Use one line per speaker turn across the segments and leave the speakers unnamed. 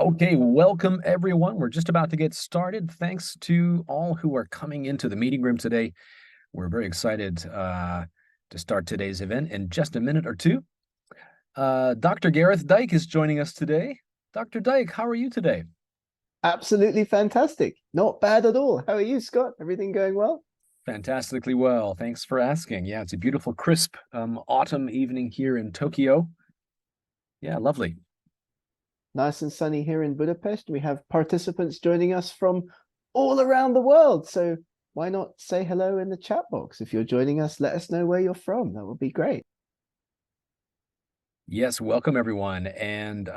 Okay, welcome everyone. We're just about to get started. Thanks to all who are coming into the meeting room today. We're very excited to start today's event in just a minute or two. Dr. Gareth Dyke is joining us today. Dr. Dyke, how are you today?
Absolutely fantastic. Not bad at all. How are you, Scott? Everything going well?
Fantastically well. Thanks for asking. Yeah, it's a beautiful, crisp autumn evening here in Tokyo. Yeah, lovely.
Nice and sunny here in Budapest. We have participants joining us from all around the world. So why not say hello in the chat box? If you're joining us, let us know where you're from. That would be great.
Yes, welcome everyone. And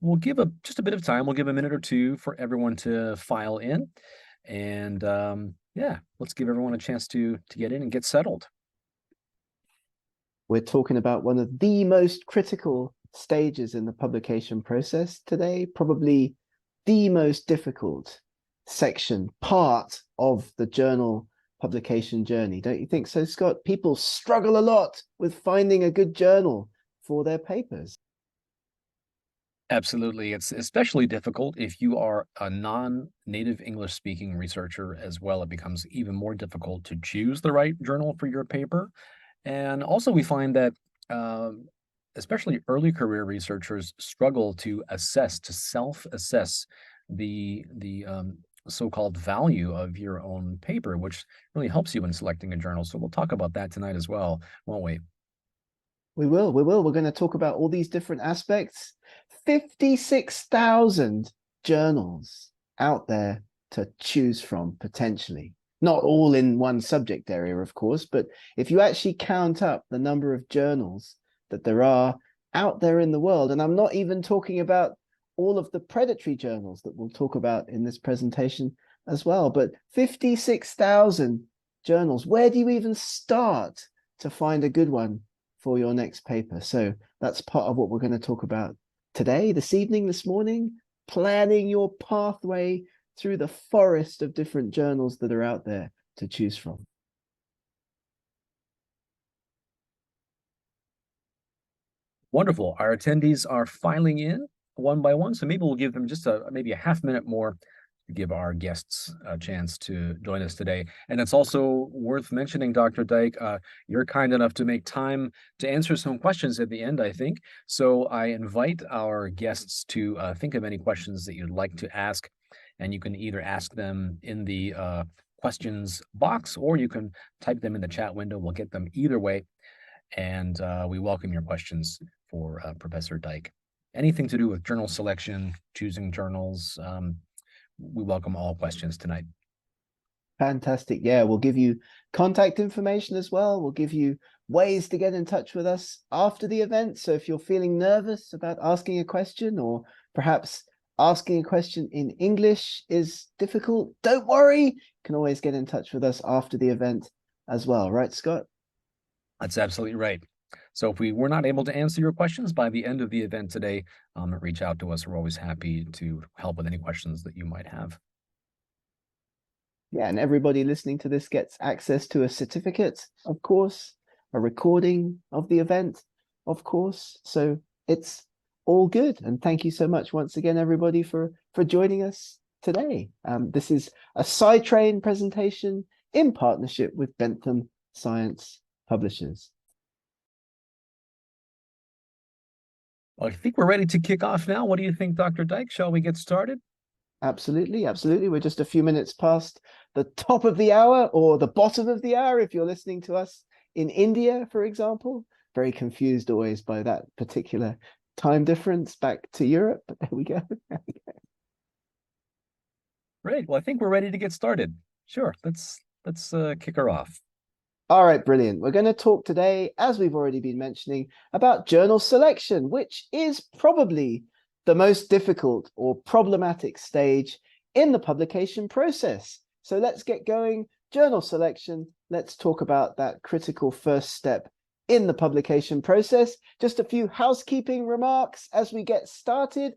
we'll give just a bit of time. We'll give a minute or two for everyone to file in. And yeah, let's give everyone a chance to get in and get settled.
We're talking about one of the most critical stages in the publication process today, probably the most difficult part of the journal publication journey. Don't you think so, Scott? People struggle a lot with finding a good journal for their papers.
Absolutely. It's especially difficult if you are a non-native English speaking researcher as well. It becomes even more difficult to choose the right journal for your paper. And also we find that especially early career researchers struggle to self-assess the so-called value of your own paper, which really helps you in selecting a journal. So we'll talk about that tonight as well, won't we?
We will. We're going to talk about all these different aspects. 56,000 journals out there to choose from, potentially. Not all in one subject area, of course, but if you actually count up the number of journals that there are out there in the world, and I'm not even talking about all of the predatory journals that we'll talk about in this presentation as well, but 56,000 journals. Where do you even start to find a good one for your next paper? So that's part of what we're going to talk about today, this evening, this morning, planning your pathway through the forest of different journals that are out there to choose from.
Wonderful. Our attendees are filing in one by one, so maybe we'll give them just maybe a half minute more to give our guests a chance to join us today. And it's also worth mentioning, Dr. Dyke, you're kind enough to make time to answer some questions at the end, I think. So I invite our guests to think of any questions that you'd like to ask, and you can either ask them in the questions box, or you can type them in the chat window. We'll get them either way. And we welcome your questions for Professor Dyke. Anything to do with journal selection, choosing journals, we welcome all questions tonight.
Fantastic. Yeah, we'll give you contact information as well. We'll give you ways to get in touch with us after the event. So if you're feeling nervous about asking a question, or perhaps asking a question in English is difficult, don't worry. You can always get in touch with us after the event as well. Right, Scott?
That's absolutely right. So if we were not able to answer your questions by the end of the event today, reach out to us. We're always happy to help with any questions that you might have.
Yeah, and everybody listening to this gets access to a certificate, of course, a recording of the event, of course. So it's all good. And thank you so much once again, everybody, for joining us today. This is a SciTrain presentation in partnership with Bentham Science Publishers.
Well, I think we're ready to kick off now. What do you think, Dr. Dyke? Shall we get started?
Absolutely, absolutely. We're just a few minutes past the top of the hour, or the bottom of the hour if you're listening to us in India, for example. Very confused always by that particular time difference back to Europe. But there we go.
Great. Well, I think we're ready to get started. Sure. Let's kick her off.
All right, brilliant. We're going to talk today, as we've already been mentioning, about journal selection, which is probably the most difficult or problematic stage in the publication process. So let's get going. Journal selection. Let's talk about that critical first step in the publication process. Just a few housekeeping remarks as we get started.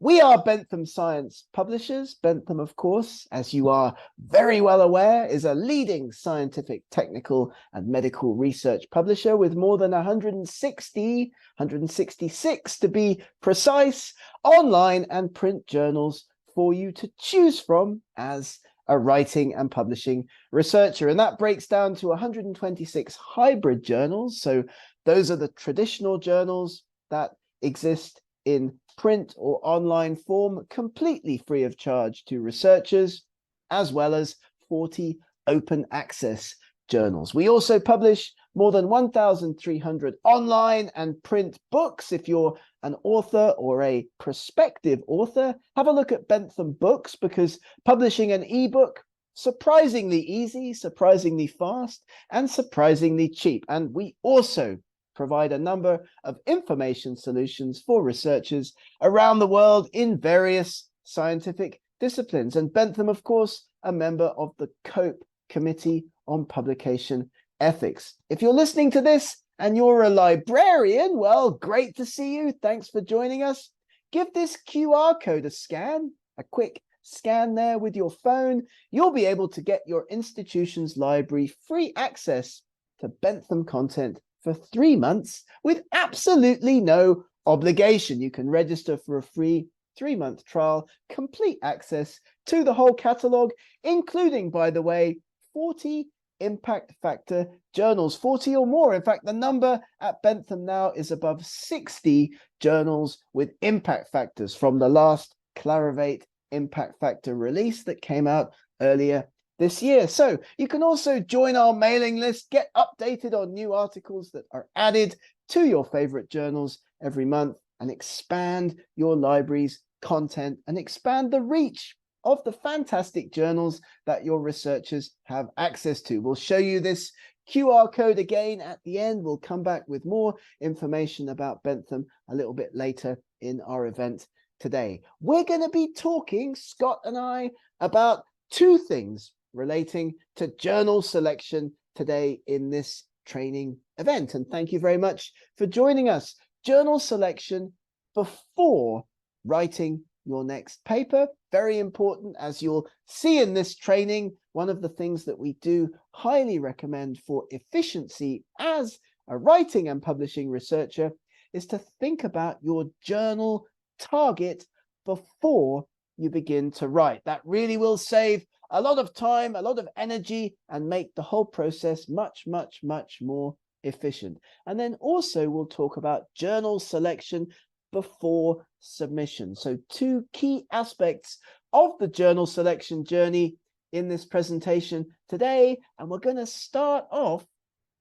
We are Bentham Science Publishers. Bentham, of course, as you are very well aware, is a leading scientific, technical, and medical research publisher with more than 166 to be precise, online and print journals for you to choose from as a writing and publishing researcher. And that breaks down to 126 hybrid journals. So those are the traditional journals that exist in print or online form, completely free of charge to researchers, as well as 40 open access journals. We also publish more than 1,300 online and print books. If you're an author or a prospective author, have a look at Bentham Books, because publishing an ebook, surprisingly easy, surprisingly fast, and surprisingly cheap. And we also provide a number of information solutions for researchers around the world in various scientific disciplines. And Bentham, of course, a member of the COPE Committee on Publication Ethics. If you're listening to this and you're a librarian, well, great to see you. Thanks for joining us. Give this QR code a scan, a quick scan there with your phone. You'll be able to get your institution's library free access to Bentham content for 3 months with absolutely no obligation. You can register for a free 3-month trial, complete access to the whole catalogue, including, by the way, 40 impact factor journals, 40 or more. In fact, the number at Bentham now is above 60 journals with impact factors from the last Clarivate impact factor release that came out earlier this year. So you can also join our mailing list, get updated on new articles that are added to your favorite journals every month, and expand your library's content and expand the reach of the fantastic journals that your researchers have access to. We'll show you this QR code again at the end. We'll come back with more information about Bentham a little bit later in our event today. We're going to be talking, Scott and I, about 2 things relating to journal selection today in this training event. And thank you very much for joining us. Journal selection before writing your next paper. Very important, as you'll see in this training. One of the things that we do highly recommend for efficiency as a writing and publishing researcher is to think about your journal target before you begin to write. That really will save a lot of time, a lot of energy, and make the whole process much, much, much more efficient. And then also we'll talk about journal selection before submission. So 2 key aspects of the journal selection journey in this presentation today. And we're going to start off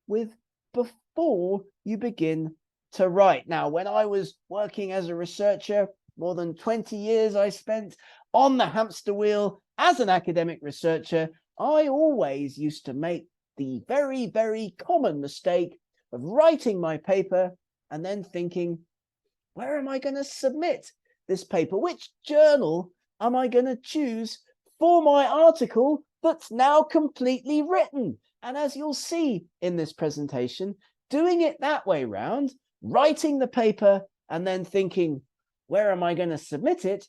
with before you begin to write. Now, when I was working as a researcher, more than 20 years I spent on the hamster wheel as an academic researcher, I always used to make the very, very common mistake of writing my paper and then thinking, where am I going to submit this paper? Which journal am I going to choose for my article that's now completely written? And as you'll see in this presentation, doing it that way round, writing the paper and then thinking, where am I going to submit it,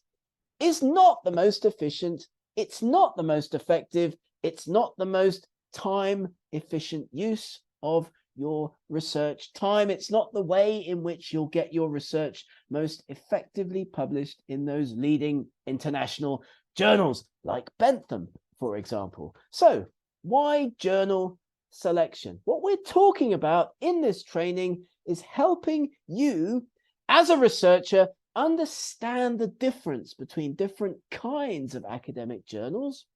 is not the most efficient. It's not the most effective. It's not the most time efficient use of your research time. It's not the way in which you'll get your research most effectively published in those leading international journals like Bentham, for example. So why journal selection? What we're talking about in this training is helping you as a researcher understand the difference between different kinds of academic journals,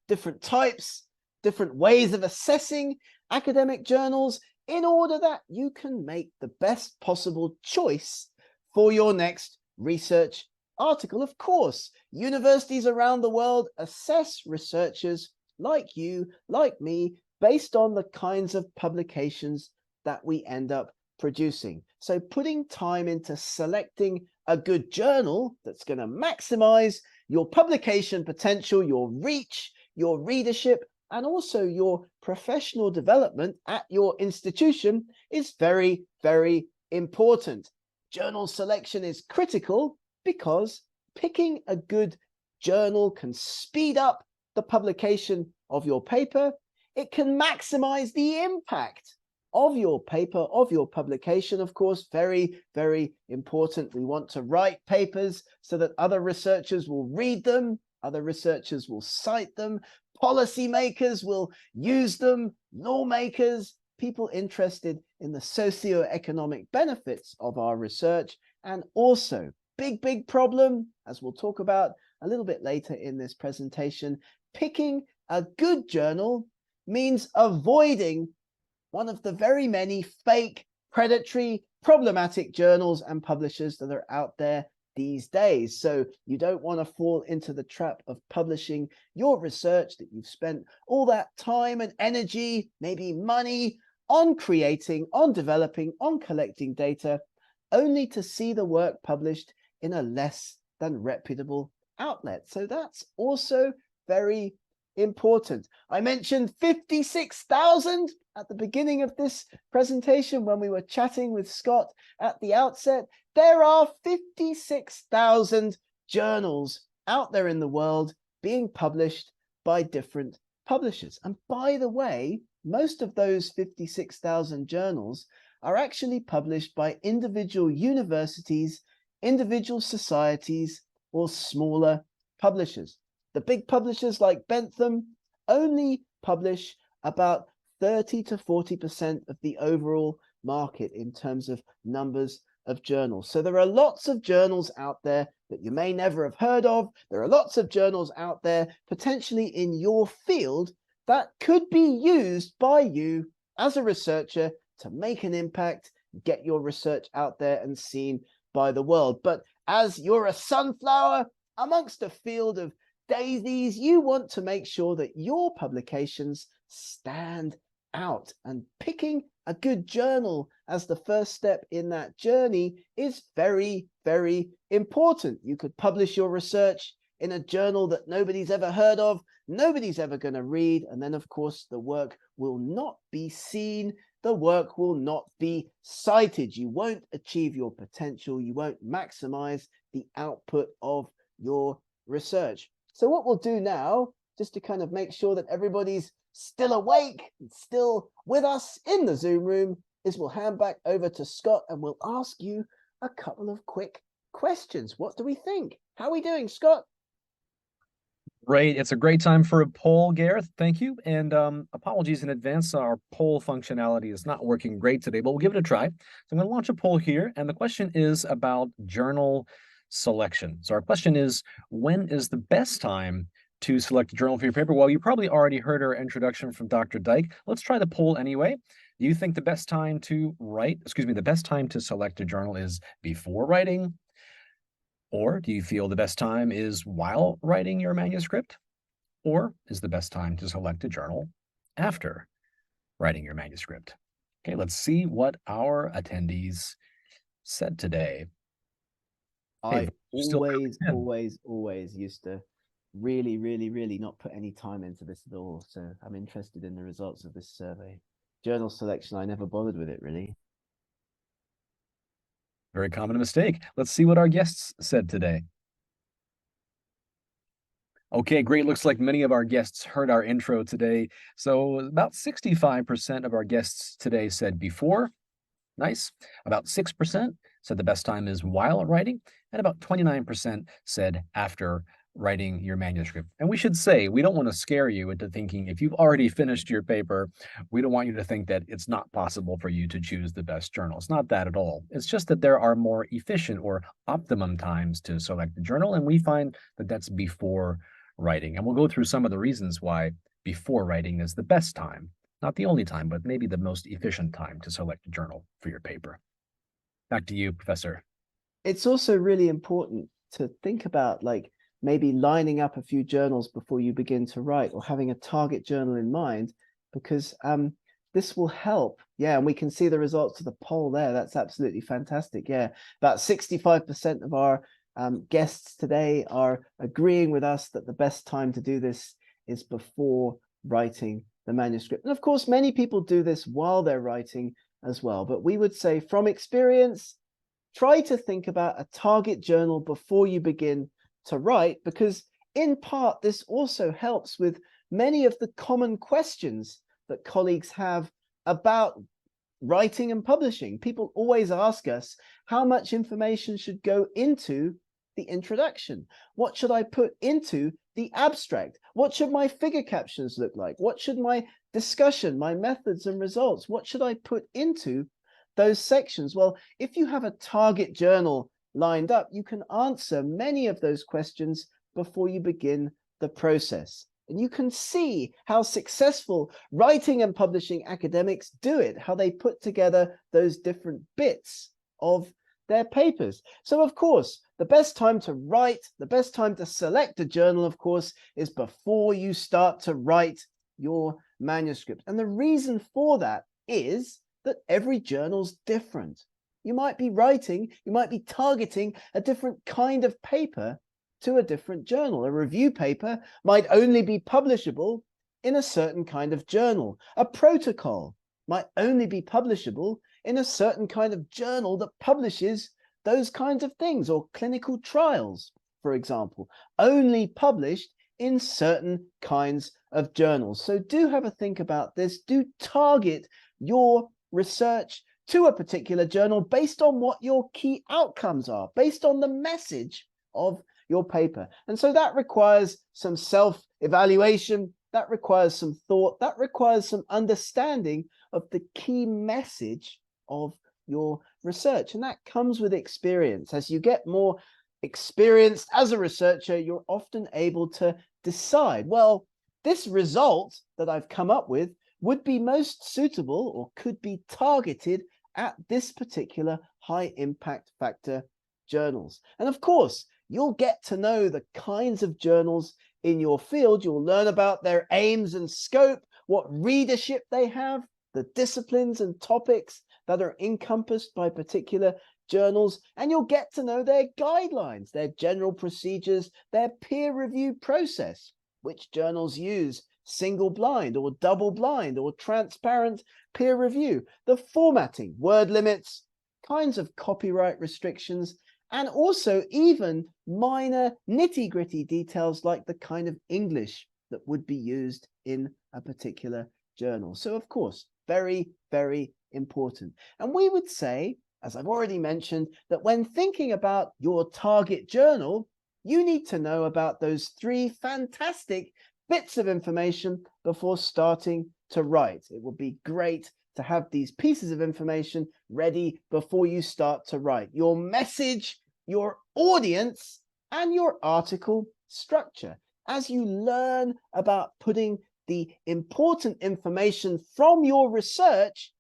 different types, different ways of assessing academic journals, in order that you can make the best possible choice for your next research article. Of course, universities around the world assess researchers like you, like me, based on the kinds of publications that we end up producing. So putting time into selecting a good journal that's going to maximize your publication potential, your reach, your readership, and also your professional development at your institution is very, very important. Journal selection is critical Because picking a good journal can speed up the publication of your paper. It can maximize the impact of your paper, of your publication. Of course, very, very important. We want to write papers so that other researchers will read them, other researchers will cite them, policymakers will use them, lawmakers, people interested in the socio-economic benefits of our research. And also, big problem, as we'll talk about a little bit later in this presentation, picking a good journal means avoiding one of the very many fake, predatory, problematic journals and publishers that are out there these days. So you don't want to fall into the trap of publishing your research that you've spent all that time and energy, maybe money, on creating, on developing, on collecting data, only to see the work published in a less than reputable outlet. So that's also very important. I mentioned 56,000 at the beginning of this presentation when we were chatting with Scott at the outset. There are 56,000 journals out there in the world being published by different publishers. And by the way, most of those 56,000 journals are actually published by individual universities, individual societies, or smaller publishers. The big publishers like Bentham only publish about 30 to 40% of the overall market in terms of numbers of journals. So there are lots of journals out there that you may never have heard of. There are lots of journals out there potentially in your field that could be used by you as a researcher to make an impact, get your research out there and seen by the world. But as you're a sunflower amongst a field of daisies, you want to make sure that your publications stand out, and picking a good journal as the first step in that journey is very, very important. You could publish your research in a journal that nobody's ever heard of, nobody's ever going to read, and then of course the work will not be seen, the work will not be cited. You won't achieve your potential, you won't maximize the output of your research. So what we'll do now, just to kind of make sure that everybody's still awake and still with us in the Zoom room, is we'll hand back over to Scott and we'll ask you a couple of quick questions. What do we think? How are we doing, Scott?
Great. It's a great time for a poll, Gareth. Thank you. And apologies in advance. Our poll functionality is not working great today, but we'll give it a try. So I'm going to launch a poll here. And the question is about journal selection. So our question is, when is the best time to select a journal for your paper? Well, you probably already heard our introduction from Dr. Dyke. Let's try the poll anyway. Do you think the best time to the best time to select a journal is before writing? Or do you feel the best time is while writing your manuscript? Or is the best time to select a journal after writing your manuscript? Okay, let's see what our attendees said today.
I always used to really not put any time into this at all. So I'm interested in the results of this survey. Journal selection, I never bothered with it really.
Very common mistake. Let's see what our guests said today. Okay, great. Looks like many of our guests heard our intro today. So about 65% of our guests today said before. Nice. About 6% said the best time is while writing, and about 29% said after writing your manuscript. And we should say, we don't want to scare you into thinking if you've already finished your paper, we don't want you to think that it's not possible for you to choose the best journal. It's not that at all. It's just that there are more efficient or optimum times to select the journal, and we find that that's before writing. And we'll go through some of the reasons why before writing is the best time. Not the only time, but maybe the most efficient time to select a journal for your paper. Back to you, Professor.
It's also really important to think about maybe lining up a few journals before you begin to write, or having a target journal in mind, because this will help. Yeah, and we can see the results of the poll there. That's absolutely fantastic. Yeah, about 65% of our guests today are agreeing with us that the best time to do this is before writing the manuscript. And of course, many people do this while they're writing as well. But we would say from experience, try to think about a target journal before you begin to write, because in part, this also helps with many of the common questions that colleagues have about writing and publishing. People always ask us how much information should go into the introduction. What should I put into the abstract? What should my figure captions look like? What should my discussion, my methods and results, what should I put into those sections? Well, if you have a target journal lined up, you can answer many of those questions before you begin the process. And you can see how successful writing and publishing academics do it, how they put together those different bits of their papers. So, of course, the best time to write, the best time to select a journal, of course, is before you start to write your manuscript. And the reason for that is that every journal's different. You might be writing, you might be targeting a different kind of paper to a different journal. A review paper might only be publishable in a certain kind of journal. A protocol might only be publishable in a certain kind of journal that publishes those kinds of things, or clinical trials, for example, only published in certain kinds of journals. So do have a think about this. Do target your research to a particular journal based on what your key outcomes are, based on the message of your paper. And so that requires some self-evaluation, that requires some thought, that requires some understanding of the key message of your research. And that comes with experience. As you get more experienced as a researcher, you're often able to decide, well, this result that I've come up with would be most suitable or could be targeted at this particular high impact factor journals. And of course, you'll get to know the kinds of journals in your field. You'll learn about their aims and scope, what readership they have, the disciplines and topics that are encompassed by particular journals, and you'll get to know their guidelines, their general procedures, their peer review process, which journals use single blind or double blind or transparent peer review, the formatting, word limits, kinds of copyright restrictions, and also even minor nitty-gritty details like the kind of English that would be used in a particular journal. So, of course, very, very important. And we would say, as I've already mentioned, that when thinking about your target journal, you need to know about those 3 fantastic bits of information before starting to write. It would be great to have these pieces of information ready before you start to write. Your message, your audience, and your article structure. As you learn about putting the important information from your research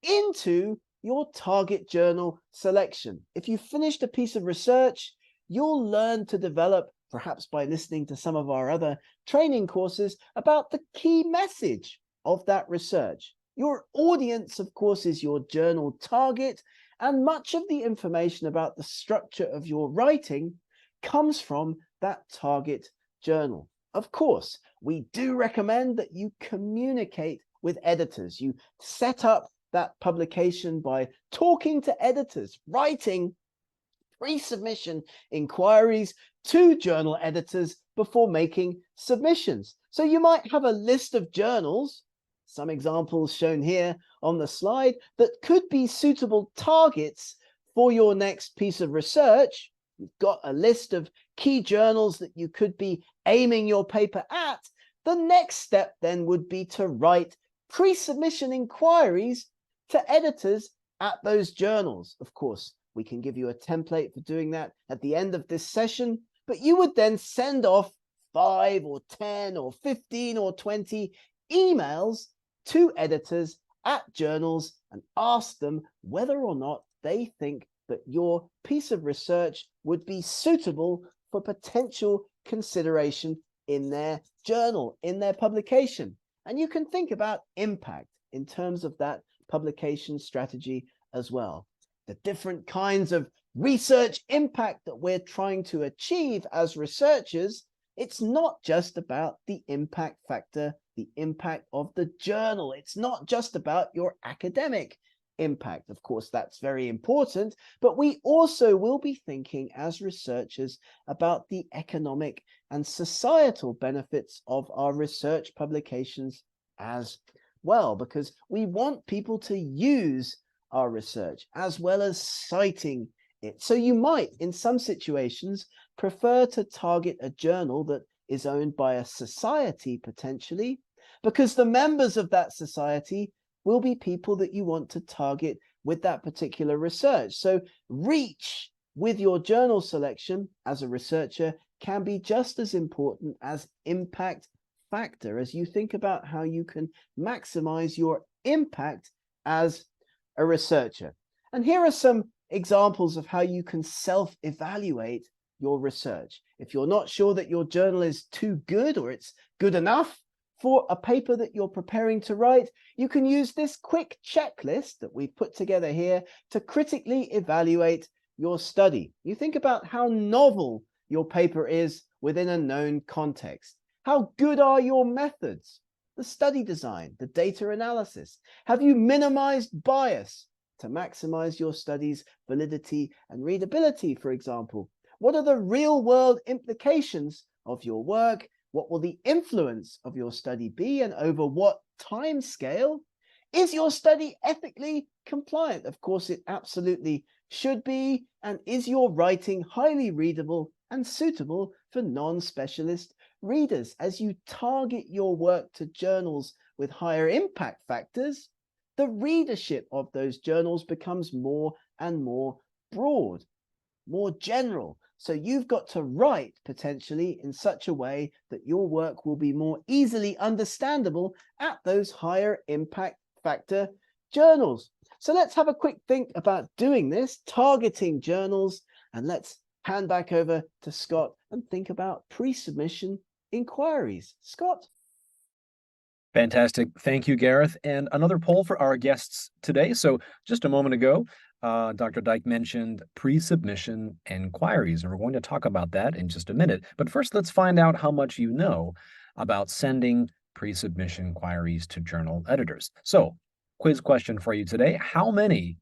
into your target journal selection. If you finished a piece of research, you'll learn to develop, perhaps by listening to some of our other training courses, about the key message of that research. Your audience, of course, is your journal target, and much of the information about the structure of your writing comes from that target journal. Of course, we do recommend that you communicate with editors. You set up that publication by talking to editors, writing pre-submission inquiries to journal editors before making submissions. So you might have a list of journals, some examples shown here on the slide, that could be suitable targets for your next piece of research. You've got a list of key journals that you could be aiming your paper at. The next step then would be to write pre-submission inquiries to editors at those journals. Of course, we can give you a template for doing that at the end of this session, but you would then send off 5 or 10 or 15 or 20 emails to editors at journals and ask them whether or not they think that your piece of research would be suitable for potential consideration in their journal, in their publication. And you can think about impact in terms of that publication strategy as well. The different kinds of research impact that we're trying to achieve as researchers, it's not just about the impact factor, the impact of the journal. It's not just about your academic impact. Of course, that's very important, but we also will be thinking as researchers about the economic and societal benefits of our research publications as well, because we want people to use our research as well as citing it. So you might, in some situations, prefer to target a journal that is owned by a society potentially, because the members of that society will be people that you want to target with that particular research. So reach with your journal selection as a researcher can be just as important as impact factor as you think about how you can maximize your impact as a researcher. And here are some examples of how you can self-evaluate your research. If you're not sure that your journal is too good or it's good enough for a paper that you're preparing to write, you can use this quick checklist that we've put together here to critically evaluate your study. You think about how novel your paper is within a known context. How good are your methods, the study design, the data analysis? Have you minimized bias to maximize your study's validity and readability, for example? What are the real-world implications of your work? What will the influence of your study be, and over what time scale? Is your study ethically compliant? Of course, it absolutely should be. And is your writing highly readable and suitable for non-specialist readers? As you target your work to journals with higher impact factors, the readership of those journals becomes more and more broad, more general. So you've got to write potentially in such a way that your work will be more easily understandable at those higher impact factor journals. So let's have a quick think about doing this, targeting journals, and let's hand back over to Scott and think about pre-submission inquiries. Scott?
Fantastic. Thank you, Gareth. And another poll for our guests today. So just a moment ago, Dr. Dyke mentioned pre-submission inquiries, and we're going to talk about that in just a minute. But first, let's find out how much you know about sending pre-submission inquiries to journal editors. So, quiz question for you today. How many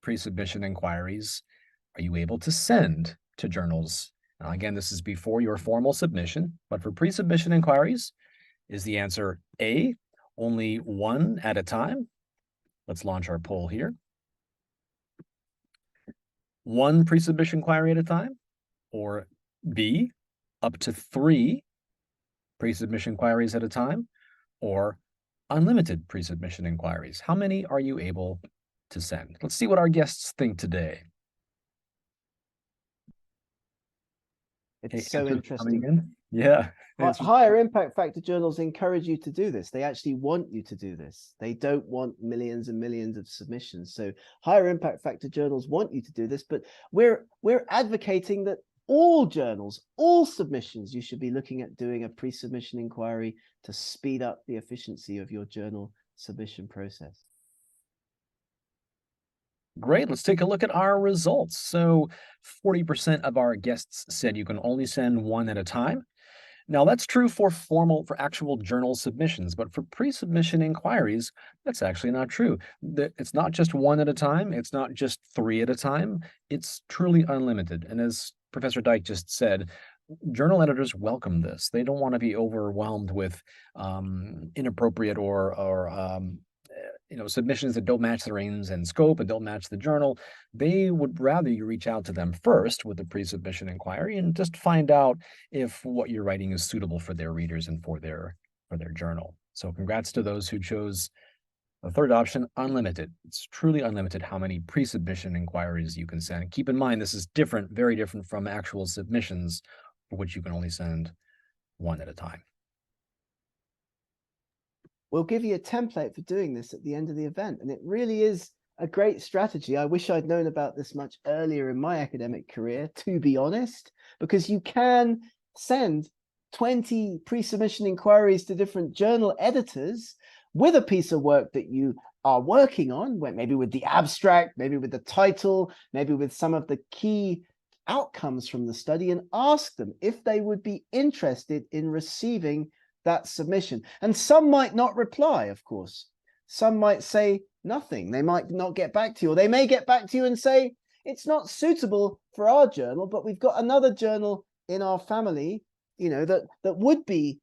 pre-submission inquiries are you able to send to journals? Now, again, this is before your formal submission, but for pre-submission inquiries, is the answer A, only one at a time? Let's launch our poll here. One pre-submission inquiry at a time? Or B, up to 3 pre-submission inquiries at a time? Or unlimited pre-submission inquiries? How many are you able to send? Let's see what our guests think today.
It's so interesting.
Yeah.
Higher impact factor journals encourage you to do this. They actually want you to do this. They don't want millions and millions of submissions. So higher impact factor journals want you to do this, but we're advocating that all journals, all submissions, you should be looking at doing a pre-submission inquiry to speed up the efficiency of your journal submission process.
Great. Let's take a look at our results. So 40% of our guests said you can only send one at a time. Now that's true for actual journal submissions, but for pre-submission inquiries, that's actually not true. It's not just one at a time. It's not just 3 at a time. It's truly unlimited. And as Professor Dyke just said, journal editors welcome this. They don't want to be overwhelmed with inappropriate or submissions that don't match their aims and scope and don't match the journal. They would rather you reach out to them first with a pre-submission inquiry and just find out if what you're writing is suitable for their readers and for their journal. So congrats to those who chose the third option, unlimited. It's truly unlimited how many pre-submission inquiries you can send. Keep in mind, this is different, very different from actual submissions for which you can only send one at a time.
We'll give you a template for doing this at the end of the event. And it really is a great strategy. I wish I'd known about this much earlier in my academic career, to be honest, because you can send 20 pre-submission inquiries to different journal editors with a piece of work that you are working on, maybe with the abstract, maybe with the title, maybe with some of the key outcomes from the study, and ask them if they would be interested in receiving that submission. And some might not reply, of course. Some might say Nothing. They might not get back to you, or they may get back to you and say, it's not suitable for our journal, but we've got another journal in our family, that would be,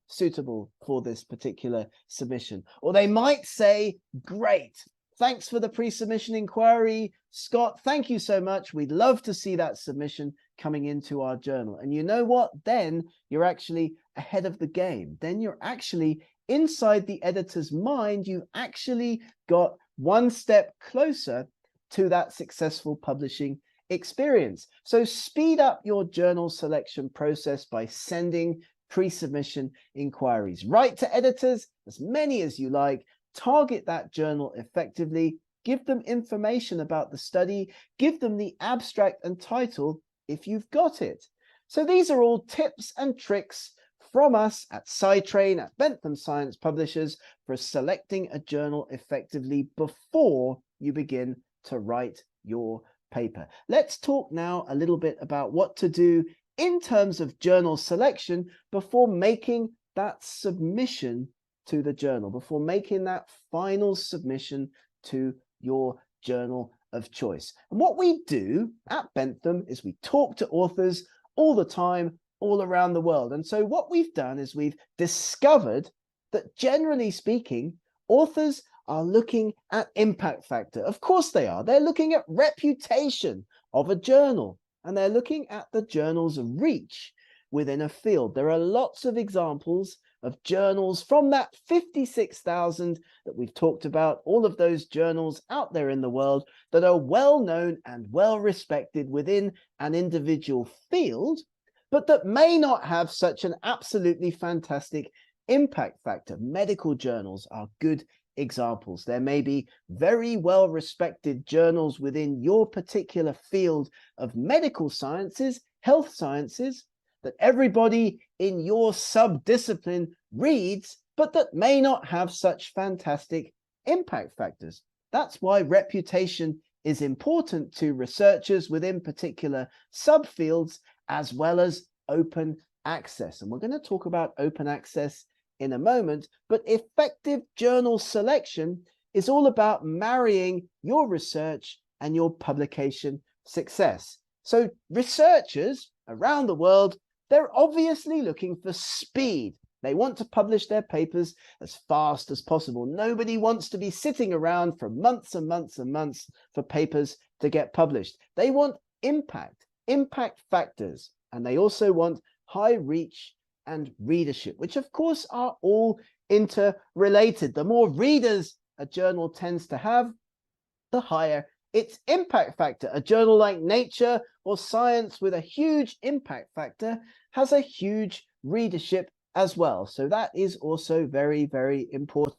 suitable for this particular submission. Or they might say, great, thanks for the pre-submission inquiry, Scott. Thank you so much. We'd love to see that submission coming into our journal. And you know what? Then you're actually ahead of the game. Then you're actually inside the editor's mind. You've actually got one step closer to that successful publishing experience. So speed up your journal selection process by sending pre-submission inquiries. Write to editors, as many as you like. Target that journal effectively. Give them information about the study. Give them the abstract and title if you've got it. So these are all tips and tricks from us at SciTrain, at Bentham Science Publishers, for selecting a journal effectively before you begin to write your paper. Let's talk now a little bit about what to do in terms of journal selection before making that submission to the journal, before making that final submission to your journal of choice. And what we do at Bentham is we talk to authors all the time, all around the world. And so what we've done is we've discovered that, generally speaking, authors are looking at impact factor. Of course they are. They're looking at reputation of a journal, and they're looking at the journal's reach within a field. There are lots of examples of journals from that 56,000 that we've talked about, all of those journals out there in the world that are well known and well respected within an individual field, but that may not have such an absolutely fantastic impact factor. Medical journals are good examples. There may be very well respected journals within your particular field of medical sciences, health sciences, that everybody in your sub-discipline reads, but that may not have such fantastic impact factors. That's why reputation is important to researchers within particular subfields, as well as open access. And we're going to talk about open access in a moment, but effective journal selection is all about marrying your research and your publication success. So researchers around the world, they're obviously looking for speed. They want to publish their papers as fast as possible. Nobody wants to be sitting around for months and months and months for papers to get published. They want impact factors, and they also want high reach and readership, which of course are all interrelated. The more readers a journal tends to have, the higher its impact factor. A journal like Nature or Science with a huge impact factor has a huge readership as well. So that is also very, very important.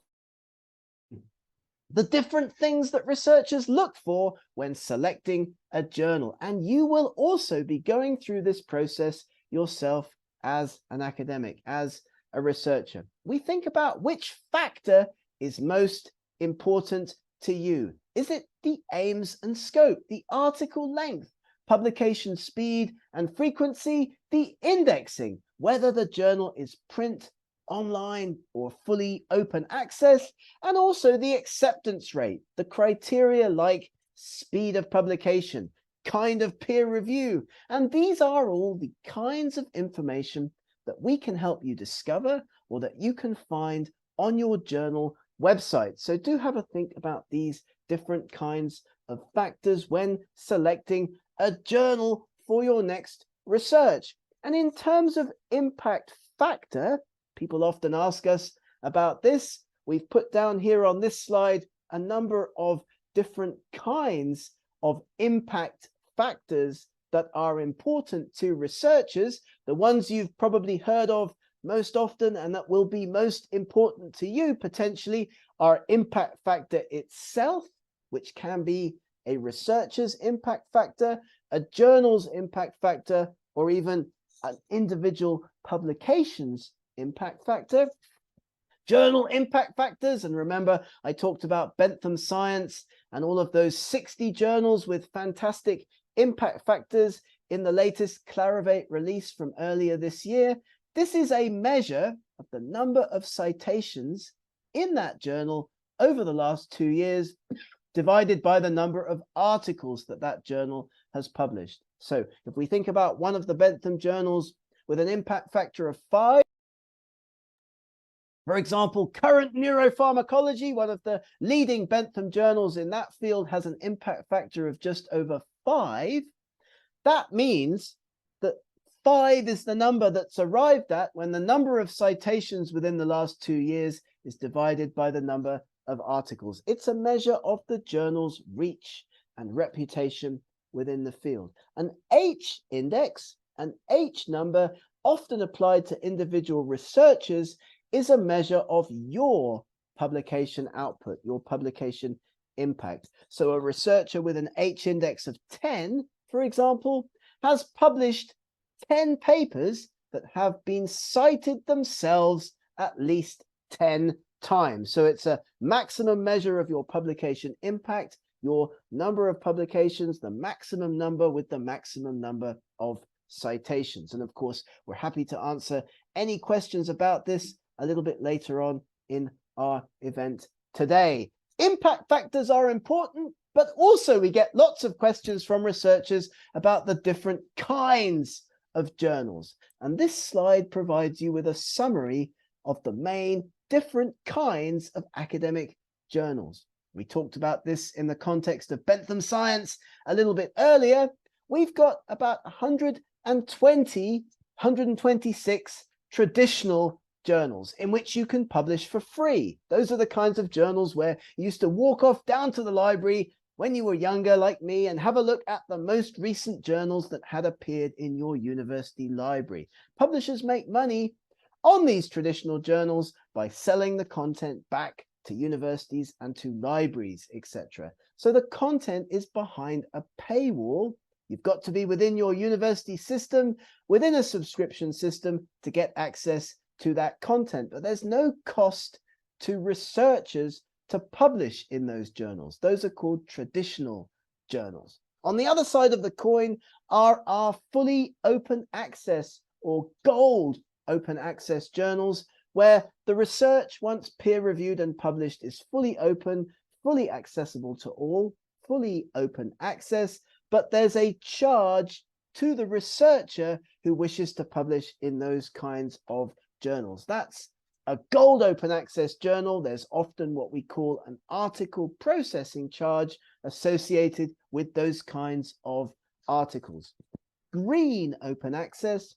The different things that researchers look for when selecting a journal. And you will also be going through this process yourself as an academic, as a researcher. We think about which factor is most important to you. Is it the aims and scope, the article length, publication speed and frequency, the indexing, whether the journal is print, online, or fully open access, and also the acceptance rate, the criteria like speed of publication, kind of peer review. And these are all the kinds of information that we can help you discover, or that you can find on your journal website. So do have a think about these different kinds of factors when selecting a journal for your next research. And in terms of impact factor, people often ask us about this. We've put down here on this slide a number of different kinds of impact factors that are important to researchers. The ones you've probably heard of most often and that will be most important to you potentially are impact factor itself, which can be a researcher's impact factor, a journal's impact factor, or even an individual publication's impact factor. Journal impact factors, and remember I talked about Bentham Science and all of those 60 journals with fantastic impact factors in the latest Clarivate release from earlier this year. This is a measure of the number of citations in that journal over the last 2 years, divided by the number of articles that that journal has published. So if we think about one of the Bentham journals with an impact factor of 5, for example, Current Neuropharmacology, one of the leading Bentham journals in that field, has an impact factor of just over 5. That means that 5 is the number that's arrived at when the number of citations within the last 2 years is divided by the number of articles. It's a measure of the journal's reach and reputation within the field. An H index, an H number, often applied to individual researchers, is a measure of your publication output, your publication impact. So a researcher with an H index of 10, for example, has published 10 papers that have been cited themselves at least 10 times. So it's a maximum measure of your publication impact, your number of publications, the maximum number with the maximum number of citations. And of course, we're happy to answer any questions about this a little bit later on in our event today. Impact factors are important, but also we get lots of questions from researchers about the different kinds of journals. And this slide provides you with a summary of the main different kinds of academic journals. We talked about this in the context of Bentham Science a little bit earlier. We've got about 126 traditional journals in which you can publish for free. Those are the kinds of journals where you used to walk off down to the library when you were younger like me and have a look at the most recent journals that had appeared in your university library. Publishers make money on these traditional journals by selling the content back to universities and to libraries, etc. So the content is behind a paywall. You've got to be within your university system, within a subscription system to get access to that content, but there's no cost to researchers to publish in those journals. Those are called traditional journals. On the other side of the coin are our fully open access or gold open access journals, where the research, once peer reviewed and published, is fully open, fully accessible to all, fully open access, but there's a charge to the researcher who wishes to publish in those kinds of journals. That's a gold open access journal. There's often what we call an article processing charge associated with those kinds of articles. Green open access,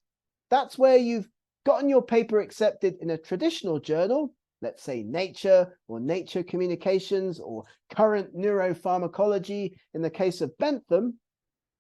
that's where you've gotten your paper accepted in a traditional journal, let's say Nature or Nature Communications or Current Neuropharmacology. In the case of Bentham,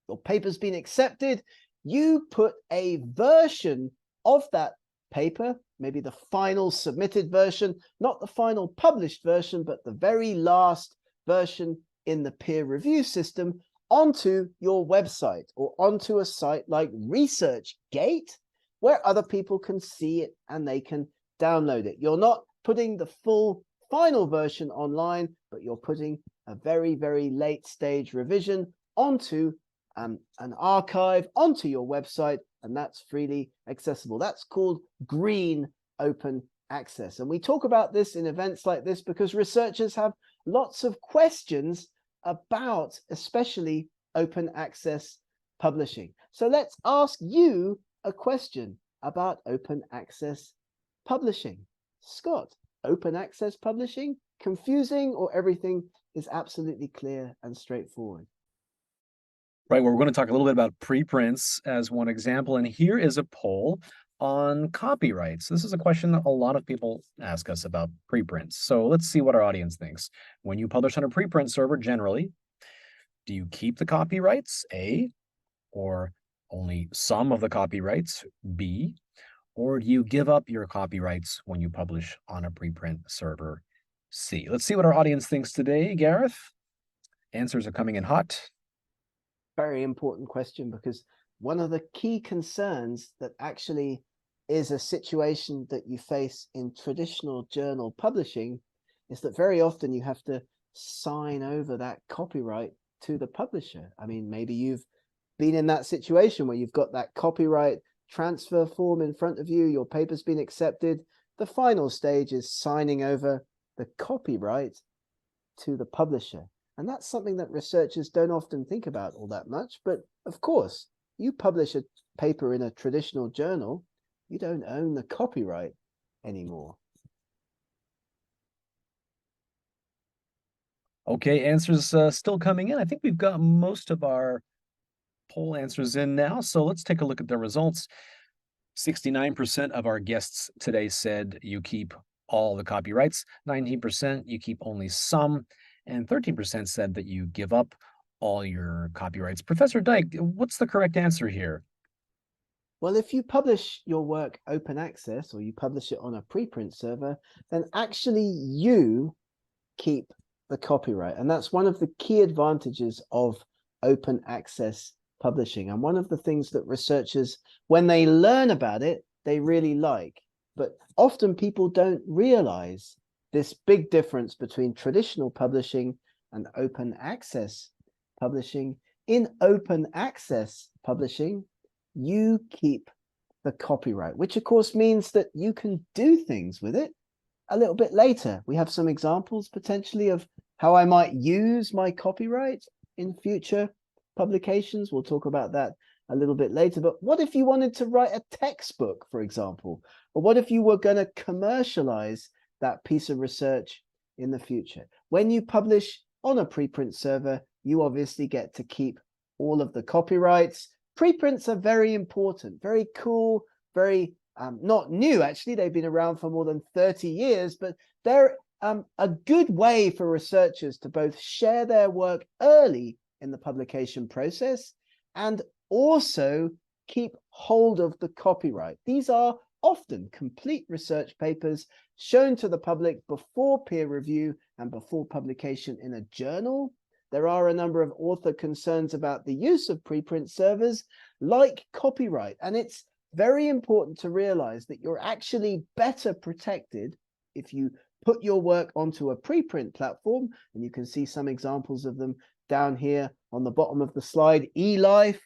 your paper's been accepted. You put a version of that paper, maybe the final submitted version, not the final published version, but the very last version in the peer review system, onto your website or onto a site like ResearchGate, where other people can see it and they can download it. You're not putting the full final version online, but you're putting a very, very late stage revision onto an archive, onto your website, and that's freely accessible. That's called green open access. And we talk about this in events like this because researchers have lots of questions about especially open access publishing. So let's ask you a question about open access publishing. Scott, open access publishing, confusing, or everything is absolutely clear and straightforward?
Right, well, we're going to talk a little bit about preprints as one example, and here is a poll on copyrights. This is a question that a lot of people ask us about preprints. So let's see what our audience thinks. When you publish on a preprint server, generally, do you keep the copyrights, A, or only some of the copyrights, B, or do you give up your copyrights when you publish on a preprint server, C? Let's see what our audience thinks today, Gareth. Answers are coming in hot.
Very important question, because one of the key concerns that actually is a situation that you face in traditional journal publishing is that very often you have to sign over that copyright to the publisher. I mean, maybe you've been in that situation where you've got that copyright transfer form in front of you, your paper's been accepted. The final stage is signing over the copyright to the publisher. And that's something that researchers don't often think about all that much. But of course, you publish a paper in a traditional journal, you don't own the copyright anymore.
Okay, answers still coming in. I think we've got most of our poll answers in now. So let's take a look at the results. 69% of our guests today said you keep all the copyrights, 19% you keep only some, and 13% said that you give up all your copyrights. Professor Dyke, what's the correct answer here?
Well, if you publish your work open access or you publish it on a preprint server, then actually you keep the copyright. And that's one of the key advantages of open access publishing. And one of the things that researchers, when they learn about it, they really like. But often people don't realize this big difference between traditional publishing and open access publishing. In open access publishing, you keep the copyright, which of course means that you can do things with it a little bit later. We have some examples potentially of how I might use my copyright in future publications. We'll talk about that a little bit later. But what if you wanted to write a textbook, for example? Or what if you were going to commercialize that piece of research in the future? When you publish on a preprint server, you obviously get to keep all of the copyrights. Preprints are very important, very cool, very not new, actually. They've been around for more than 30 years, but they're a good way for researchers to both share their work early in the publication process and also keep hold of the copyright. These are often complete research papers shown to the public before peer review and before publication in a journal. There are a number of author concerns about the use of preprint servers like copyright, and it's very important to realize that you're actually better protected if you put your work onto a preprint platform, and you can see some examples of them down here on the bottom of the slide. eLife,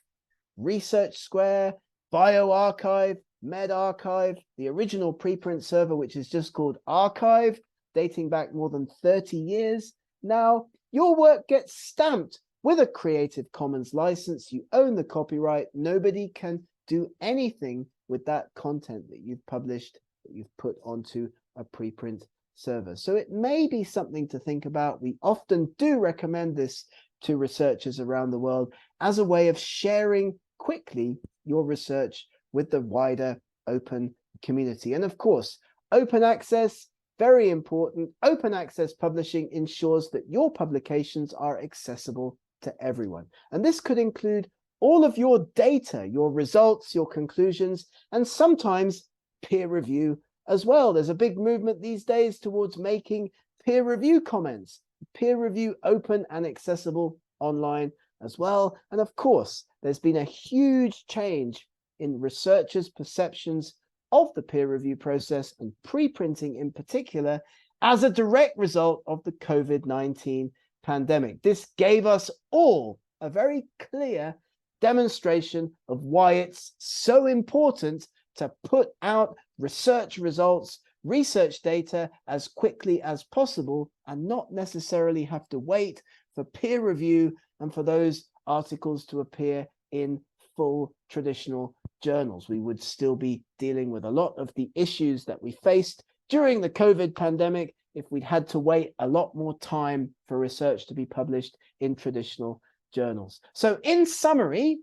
Research Square, bioRxiv, medRxiv, the original preprint server, which is just called Archive, dating back more than 30 years. Now, your work gets stamped with a Creative Commons license. You own the copyright. Nobody can do anything with that content that you've published, that you've put onto a preprint server. So it may be something to think about. We often do recommend this to researchers around the world as a way of sharing quickly your research with the wider open community. And of course, open access, very important. Open access publishing ensures that your publications are accessible to everyone. And this could include all of your data, your results, your conclusions, and sometimes peer review as well. There's a big movement these days towards making peer review comments, peer review open and accessible online as well. And of course, there's been a huge change in researchers' perceptions of the peer review process and preprinting in particular as a direct result of the COVID-19 pandemic. This gave us all a very clear demonstration of why it's so important to put out research results, research data as quickly as possible and not necessarily have to wait for peer review and for those articles to appear in full traditional journals. We would still be dealing with a lot of the issues that we faced during the COVID pandemic if we'd had to wait a lot more time for research to be published in traditional journals. So in summary,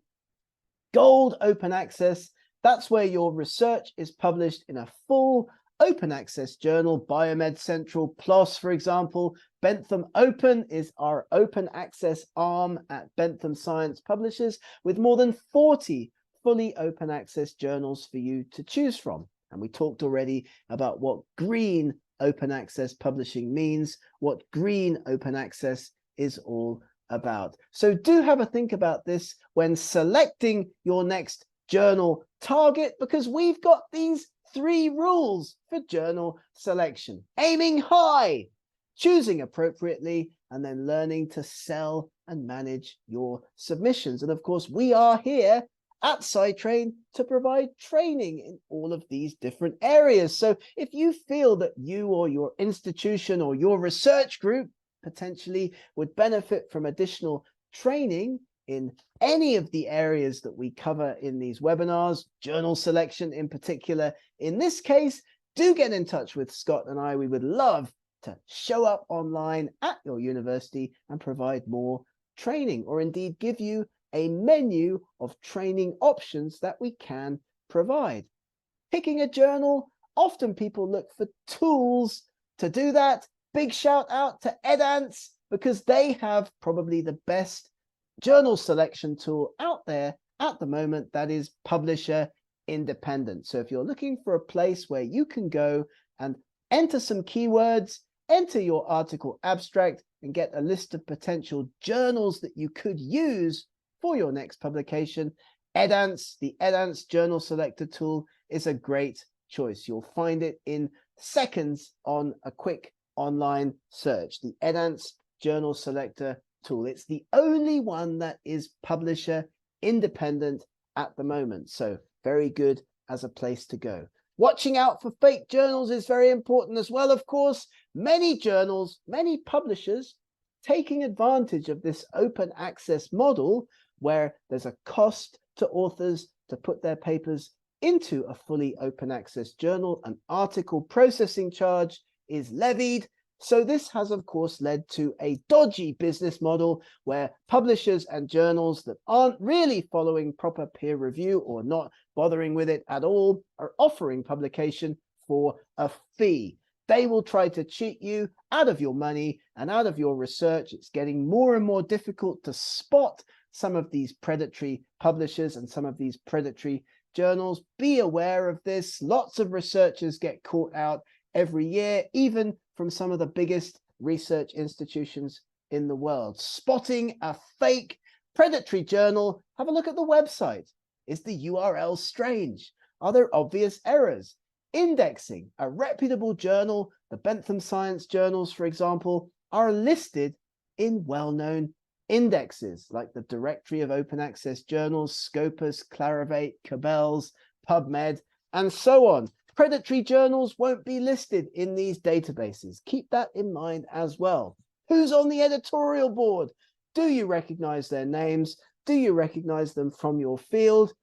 gold open access, that's where your research is published in a full open access journal. Biomed Central, PLOS, for example. Bentham Open is our open access arm at Bentham Science Publishers, with more than 40 fully open access journals for you to choose from. And we talked already about what green open access publishing means, what green open access is all about. So do have a think about this when selecting your next journal target, because we've got these 3 rules for journal selection: aiming high, choosing appropriately, and then learning to sell and manage your submissions. And of course, we are here at SciTrain to provide training in all of these different areas. So if you feel that you or your institution or your research group potentially would benefit from additional training in any of the areas that we cover in these webinars, journal selection in particular, in this case, do get in touch with Scott and I. We would love to show up online at your university and provide more training, or indeed give you a menu of training options that we can provide. Picking a journal, often people look for tools to do that. Big shout out to edX, because they have probably the best journal selection tool out there at the moment that is publisher independent. So if you're looking for a place where you can go and enter some keywords, enter your article abstract, and get a list of potential journals that you could use for your next publication, edX, the edX journal selector tool, is a great choice. You'll find it in seconds on a quick online search. The edX journal selector tool. It's the only one that is publisher independent at the moment. So very good as a place to go. Watching out for fake journals is very important as well, of course. Many journals, many publishers taking advantage of this open access model where there's a cost to authors to put their papers into a fully open access journal. An article processing charge is levied. So this has, of course, led to a dodgy business model where publishers and journals that aren't really following proper peer review or not bothering with it at all are offering publication for a fee. They will try to cheat you out of your money and out of your research. It's getting more and more difficult to spot some of these predatory publishers and some of these predatory journals. Be aware of this. Lots of researchers get caught out every year, even from some of the biggest research institutions in the world. Spotting a fake predatory journal, have a look at the website. Is the URL strange? Are there obvious errors? Indexing, a reputable journal, the Bentham science journals, for example, are listed in well-known indexes like the Directory of Open Access Journals, Scopus, Clarivate, Cabell's, PubMed, and so on. Predatory journals won't be listed in these databases. Keep that in mind as well. Who's on the editorial board? Do you recognize their names? Do you recognize them from your field?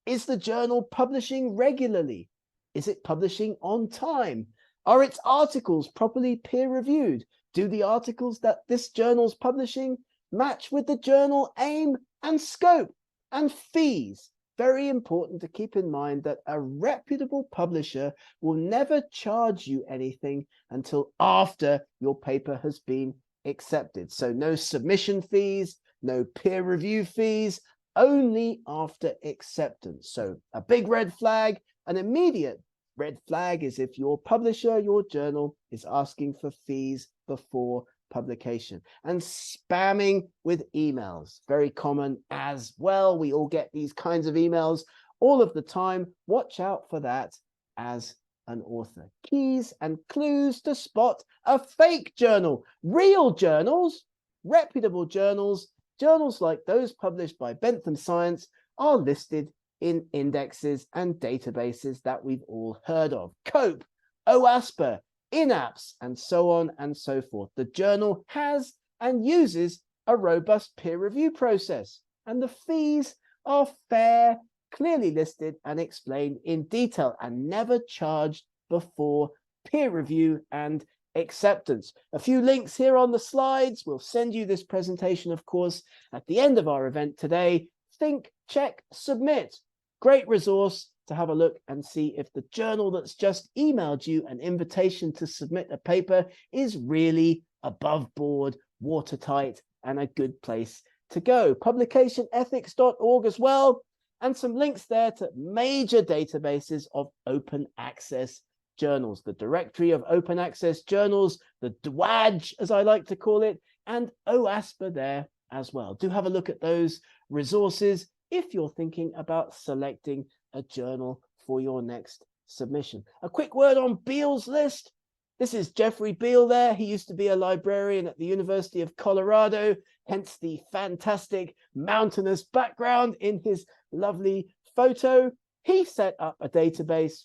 Is the journal publishing regularly? Is it publishing on time? Are its articles properly peer-reviewed? Do the articles that this journal's publishing match with the journal aim and scope? And fees. Very important to keep in mind that a reputable publisher will never charge you anything until after your paper has been accepted. So no submission fees, no peer review fees, only after acceptance. So a big red flag, an immediate red flag is if your publisher, your journal is asking for fees before publication. And spamming with emails, very common as well. We all get these kinds of emails all of the time. Watch out for that as an author. Keys and clues to spot a fake journal. Real journals, reputable journals, journals like those published by Bentham Science are listed in indexes and databases that we've all heard of. COPE, OASPA, INAPS, and so on and so forth. The journal has and uses a robust peer review process, and the fees are fair, clearly listed and explained in detail, and never charged before peer review and acceptance. A few links here on the slides. We'll send you this presentation, of course, at the end of our event today. Think, check, submit. Great resource to have a look and see if the journal that's just emailed you an invitation to submit a paper is really above board, watertight, and a good place to go. Publicationethics.org as well, and some links there to major databases of open access journals, the Directory of Open Access Journals, the DWAJ, as I like to call it, and OASPA there as well. Do have a look at those resources if you're thinking about selecting a journal for your next submission. A quick word on Beall's list. This is Jeffrey Beall there. He used to be a librarian at the University of Colorado, hence the fantastic mountainous background in his lovely photo. He set up a database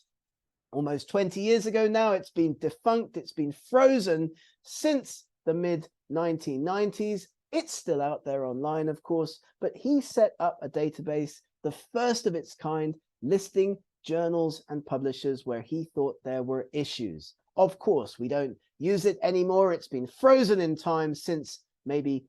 almost 20 years ago now. It's been defunct, it's been frozen since the mid-1990s. It's still out there online, of course, but he set up a database, the first of its kind, listing journals and publishers where he thought there were issues. Of course, we don't use it anymore. It's been frozen in time since maybe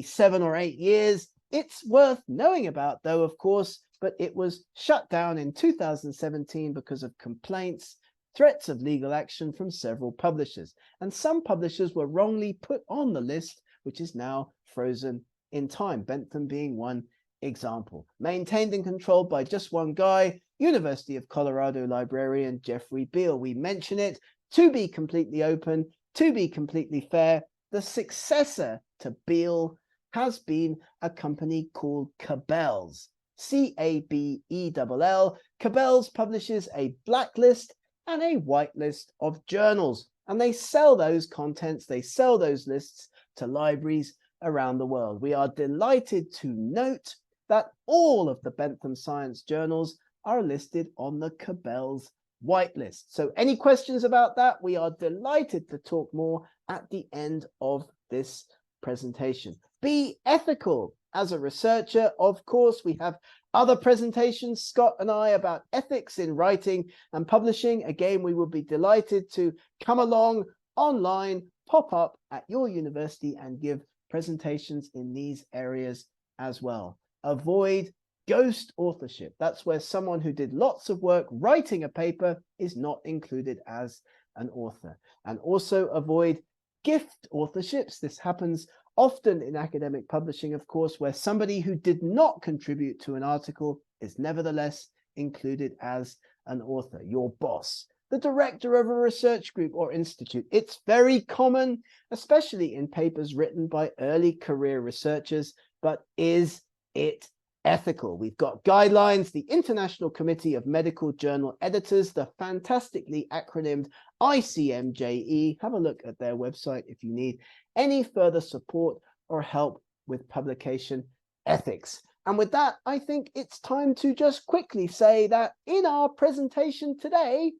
7 or 8 years. It's worth knowing about, though, of course, but it was shut down in 2017 because of complaints, threats of legal action from several publishers. And some publishers were wrongly put on the list, which is now frozen in time, Bentham being one example. Maintained and controlled by just one guy, University of Colorado librarian Jeffrey Beal. We mention it to be completely open, to be completely fair. The successor to Beal has been a company called Cabell's, Cabell. Cabell's publishes a blacklist and a whitelist of journals, and they sell those contents, they sell those lists to libraries around the world. We are delighted to note that all of the Bentham Science journals are listed on the Cabell's whitelist. So any questions about that, we are delighted to talk more at the end of this presentation. Be ethical as a researcher. Of course, we have other presentations, Scott and I, about ethics in writing and publishing. Again, we would be delighted to come along online, pop up at your university and give presentations in these areas as well. Avoid ghost authorship. That's where someone who did lots of work writing a paper is not included as an author. And also avoid gift authorships. This happens often in academic publishing, of course, where somebody who did not contribute to an article is nevertheless included as an author. Your boss, the director of a research group or institute. It's very common, especially in papers written by early career researchers, but is it ethical? We've got guidelines, the International Committee of Medical Journal Editors, the fantastically acronymed ICMJE. Have a look at their website if you need any further support or help with publication ethics. And with that, I think it's time to just quickly say that in our presentation today,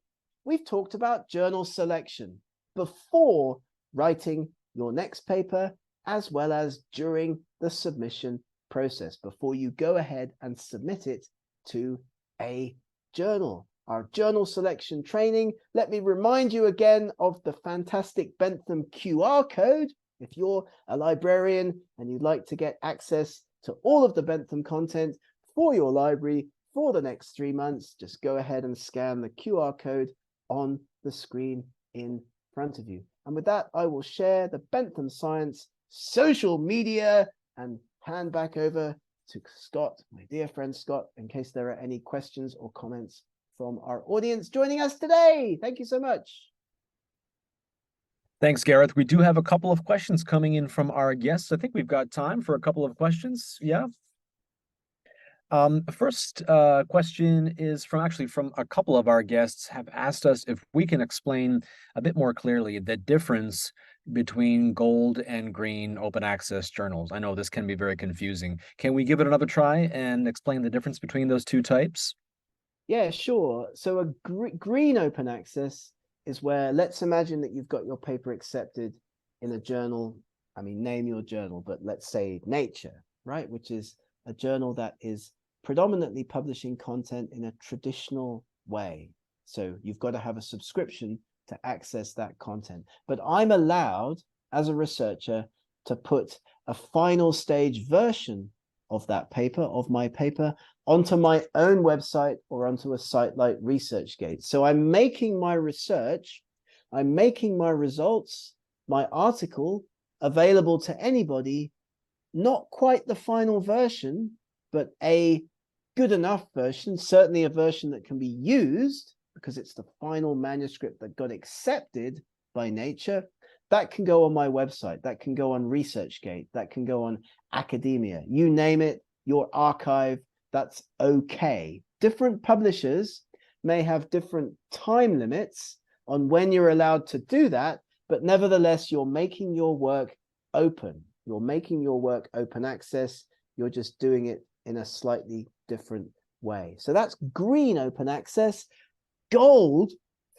we've talked about journal selection before writing your next paper, as well as during the submission process, before you go ahead and submit it to a journal. Our journal selection training. Let me remind you again of the fantastic Bentham QR code. If you're a librarian and you'd like to get access to all of the Bentham content for your library for the next 3 months, just go ahead and scan the QR code on the screen in front of you. And with that, I will share the Bentham Science social media and hand back over to Scott, my dear friend Scott, in case there are any questions or comments from our audience joining us today. Thank you so much.
Thanks, Gareth. We do have a couple of questions coming in from our guests. I think we've got time for a couple of questions. Yeah. First question is from a couple of our guests have asked us if we can explain a bit more clearly the difference between gold and green open access journals. I know this can be very confusing. Can we give it another try and explain the difference between those two types?
Yeah, sure. So a green open access is where, let's imagine that you've got your paper accepted in a journal. I mean, name your journal, but let's say Nature, right? Which is a journal that is predominantly publishing content in a traditional way. So you've got to have a subscription to access that content. But I'm allowed, as a researcher, to put a final stage version of that paper, of my paper, onto my own website or onto a site like ResearchGate. So I'm making my research, I'm making my results, my article available to anybody, not quite the final version, but a good enough version, certainly a version that can be used because it's the final manuscript that got accepted by Nature. That can go on my website, that can go on ResearchGate, that can go on academia, you name it, your archive, that's okay. Different publishers may have different time limits on when you're allowed to do that, but nevertheless, you're making your work open. You're making your work open access. You're just doing it in a slightly different way. So that's green open access. Gold,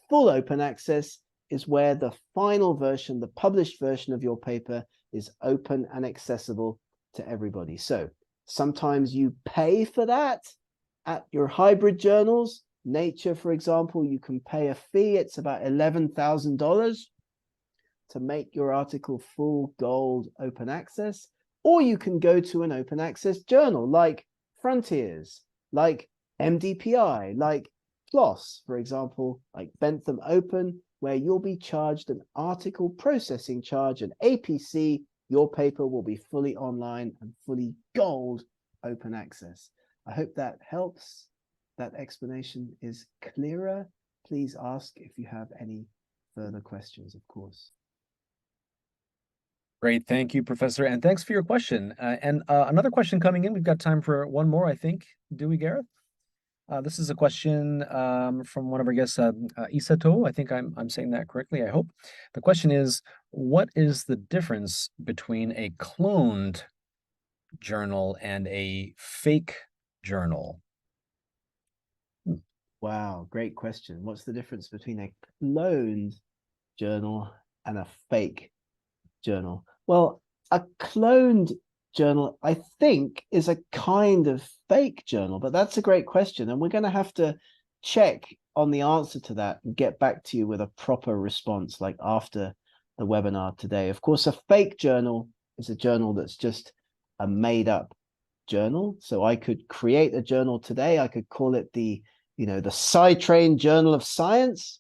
full open access, is where the final version, the published version of your paper, is open and accessible to everybody. So sometimes you pay for that at your hybrid journals. Nature, for example, you can pay a fee. It's about $11,000 to make your article full gold open access. Or you can go to an open access journal like Frontiers, like MDPI, like PLOS, for example, like Bentham Open, where you'll be charged an article processing charge, an APC. Your paper will be fully online and fully gold open access. I hope that helps. That explanation is clearer. Please ask if you have any further questions, of course.
Great. Thank you, Professor. And thanks for your question. And another question coming in. We've got time for one more, I think. Do we, Gareth? This is a question from one of our guests, Isato. I think I'm saying that correctly, I hope. The question is, what is the difference between a cloned journal and a fake journal?
Wow, great question. What's the difference between a cloned journal and a fake journal? Well, a cloned journal, I think, is a kind of fake journal, but that's a great question. And we're going to have to check on the answer to that and get back to you with a proper response, like after the webinar today. Of course, a fake journal is a journal that's just a made up journal. So I could create a journal today. I could call it the Sci-Train Journal of Science.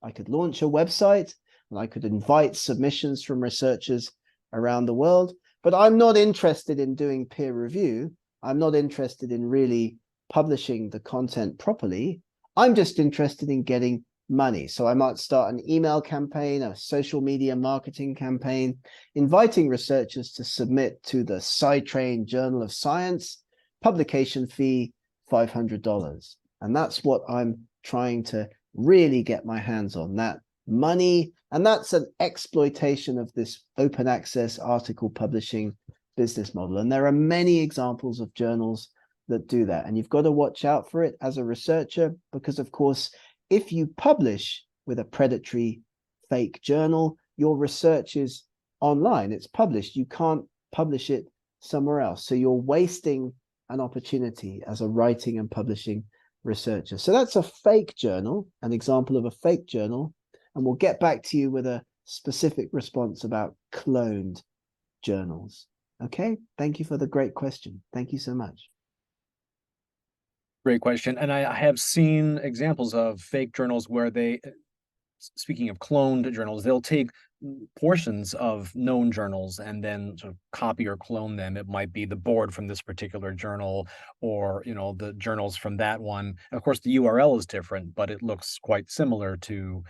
I could launch a website and I could invite submissions from researchers around the world. But I'm not interested in doing peer review. I'm not interested in really publishing the content properly. I'm just interested in getting money. So I might start an email campaign, a social media marketing campaign, inviting researchers to submit to the Sci-Train Journal of Science, publication fee $500. And that's what I'm trying to really get my hands on, that money. And that's an exploitation of this open access article publishing business model. And there are many examples of journals that do that. And you've got to watch out for it as a researcher, because of course, if you publish with a predatory fake journal, your research is online, it's published. You can't publish it somewhere else. So you're wasting an opportunity as a writing and publishing researcher. So that's a fake journal, an example of a fake journal. And we'll get back to you with a specific response about cloned journals. Okay, thank you for the great question. Thank you so much.
Great question. And I have seen examples of fake journals where they, speaking of cloned journals, they'll take portions of known journals and then sort of copy or clone them. It might be the board from this particular journal, or the journals from that one. Of course, the URL is different, but it looks quite similar to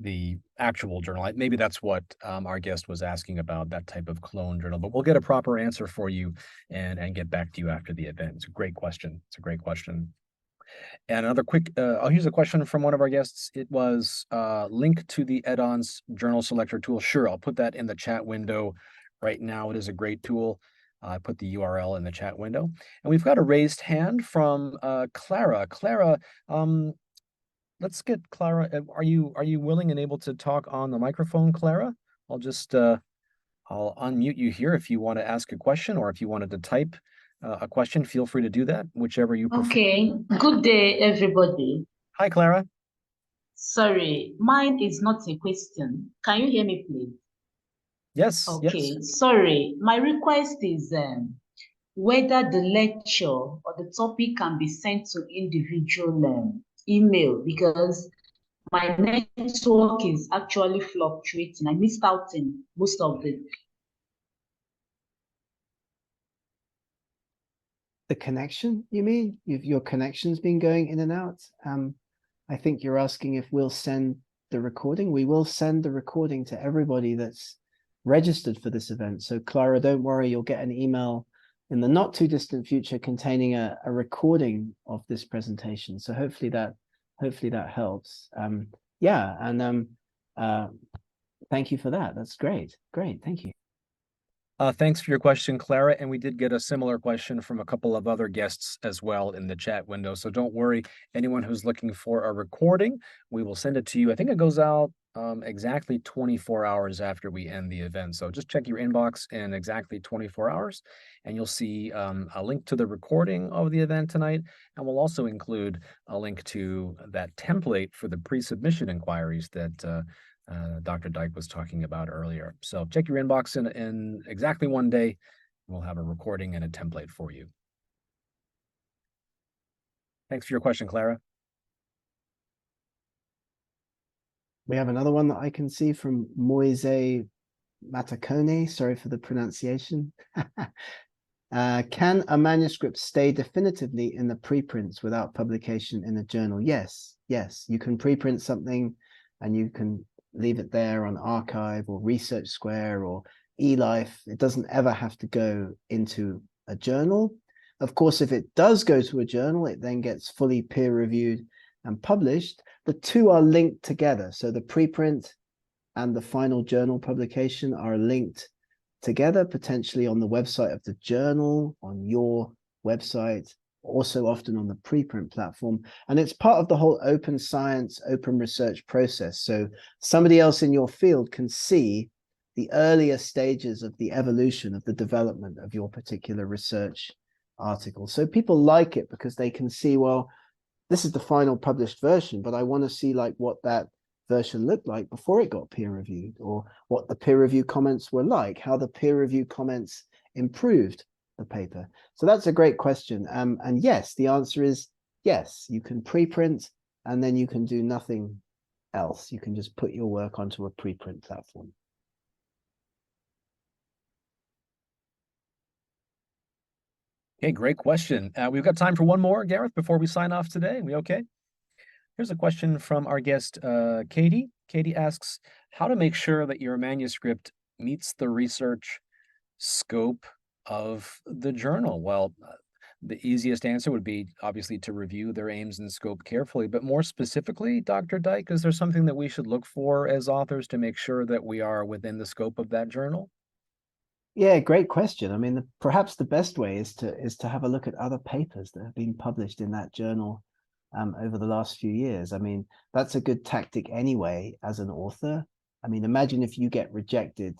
the actual journal. Maybe that's what our guest was asking about, that type of clone journal. But we'll get a proper answer for you and get back to you after the event. It's a great question. It's a great question. And another quick, here's a question from one of our guests. It was link to the Edon's journal selector tool. Sure, I'll put that in the chat window right now. It is a great tool. I put the URL in the chat window. And we've got a raised hand from Clara. Clara, let's get Clara. Are you willing and able to talk on the microphone, Clara? I'll just I'll unmute you here if you want to ask a question, or if you wanted to type a question, feel free to do that, whichever you prefer.
Okay, good day, everybody.
Hi, Clara.
Sorry, mine is not a question. Can you hear me, please?
Yes.
Okay,
Yes.
sorry. My request is whether the lecture or the topic can be sent to individual email, because my network is actually fluctuating. I missed out in most of the
connection, you mean? If your connection's been going in and out? I think you're asking if we'll send the recording. We will send the recording to everybody that's registered for this event. So Clara, don't worry, you'll get an email in the not too distant future containing a recording of this presentation. So hopefully that helps. Yeah, and thank you for that. That's great. Great, thank you.
Thanks for your question, Clara. And we did get a similar question from a couple of other guests as well in the chat window. So don't worry, anyone who's looking for a recording, we will send it to you. I think it goes out exactly 24 hours after we end the event. So just check your inbox in exactly 24 hours, and you'll see a link to the recording of the event tonight. And we'll also include a link to that template for the pre-submission inquiries that Dr. Dyke was talking about earlier. So check your inbox in exactly one day. We'll have a recording and a template for you. Thanks for your question, Clara.
We have another one that I can see from Moise Matacone. Sorry for the pronunciation. Can a manuscript stay definitively in the preprints without publication in a journal? Yes, yes. You can preprint something and you can leave it there on Archive or Research Square or eLife. It doesn't ever have to go into a journal. Of course, if it does go to a journal, it then gets fully peer reviewed and published. The two are linked together. So the preprint and the final journal publication are linked together, potentially on the website of the journal, on your website, also often on the preprint platform. And it's part of the whole open science, open research process. So somebody else in your field can see the earlier stages of the evolution of the development of your particular research article. So people like it because they can see, well, this is the final published version, but I want to see like what that version looked like before it got peer reviewed, or what the peer review comments were like, how the peer review comments improved the paper. So that's a great question. And yes, the answer is yes, you can preprint and then you can do nothing else. You can just put your work onto a preprint platform.
Okay, great question. We've got time for one more, Gareth, before we sign off today. We okay? Here's a question from our guest, Katie. Katie asks, how to make sure that your manuscript meets the research scope of the journal? Well, the easiest answer would be obviously to review their aims and scope carefully, but more specifically, Dr. Dyke, is there something that we should look for as authors to make sure that we are within the scope of that journal?
Yeah, great question. I mean, perhaps the best way is to have a look at other papers that have been published in that journal over the last few years. I mean, that's a good tactic anyway as an author. I mean, imagine if you get rejected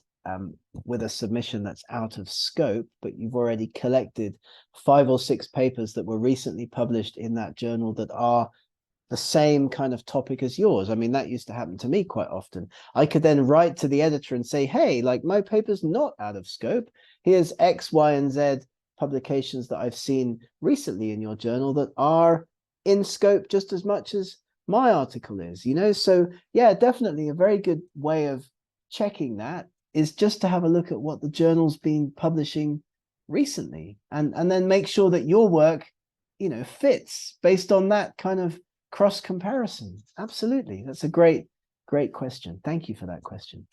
with a submission that's out of scope, but you've already collected 5 or 6 papers that were recently published in that journal that are the same kind of topic as yours. I mean, that used to happen to me quite often. I could then write to the editor and say, hey, like my paper's not out of scope. Here's X, Y, and Z publications that I've seen recently in your journal that are in scope just as much as my article is, you know? So yeah, definitely a very good way of checking that is just to have a look at what the journal's been publishing recently, and then make sure that your work, you know, fits based on that kind of cross comparison. Absolutely. That's a great question. Thank you for that question.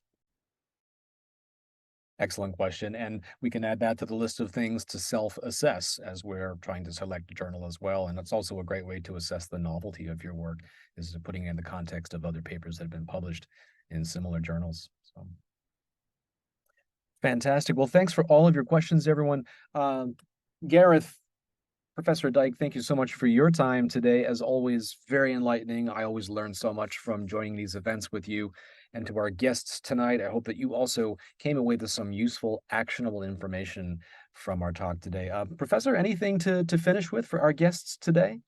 Excellent question. And we can add that to the list of things to self-assess as we're trying to select a journal as well. And it's also a great way to assess the novelty of your work, is putting it in the context of other papers that have been published in similar journals. So fantastic. Well, thanks for all of your questions, everyone. Gareth, Professor Dyke, thank you so much for your time today. As always, very enlightening. I always learn so much from joining these events with you. And to our guests tonight, I hope that you also came away with some useful, actionable information from our talk today. Professor, anything to finish with for our guests today?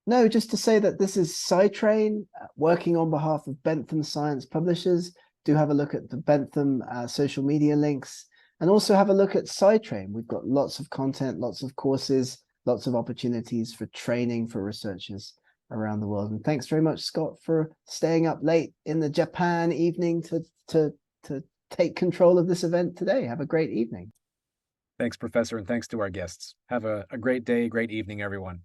No, just to say that this is SciTrain working on behalf of Bentham Science Publishers. Do have a look at the Bentham social media links, and also have a look at SciTrain. We've got lots of content, lots of courses, lots of opportunities for training for researchers around the world. And thanks very much, Scott, for staying up late in the Japan evening to take control of this event today. Have a great evening.
Thanks, Professor, and thanks to our guests. Have a great day, great evening, everyone.